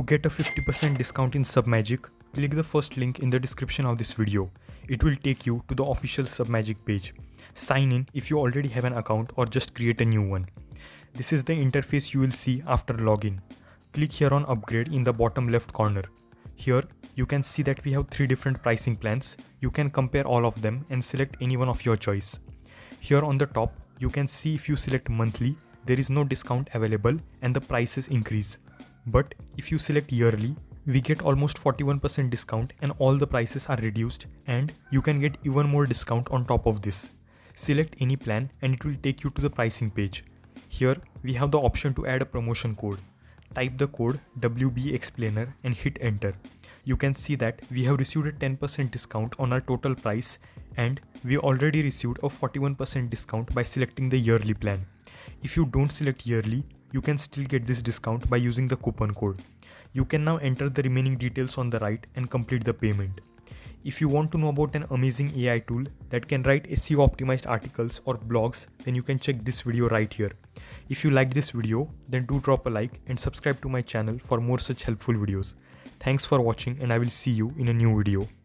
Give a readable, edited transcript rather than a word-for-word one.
get a 50% discount in Submagic, click the first link in the description of this video. It will take you to the official Submagic page. Sign in if you already have an account or just create a new one. This is the interface you will see after login. Click here on upgrade in the bottom left corner. Here you can see that we have 3 different pricing plans. You can compare all of them and select any one of your choice. Here on the top you can see if you select monthly, there is no discount available and the prices increase. But if you select yearly, we get almost 41% discount and all the prices are reduced, and you can get even more discount on top of this. Select any plan and it will take you to the pricing page. Here we have the option to add a promotion code. Type the code WBExplainer and hit enter. You can see that we have received a 10% discount on our total price, and we already received a 41% discount by selecting the yearly plan. If you don't select yearly, you can still get this discount by using the coupon code. You can now enter the remaining details on the right and complete the payment. If you want to know about an amazing AI tool that can write SEO optimized articles or blogs, then you can check this video right here. If you like this video, then do drop a like and subscribe to my channel for more such helpful videos. Thanks for watching, and I will see you in a new video.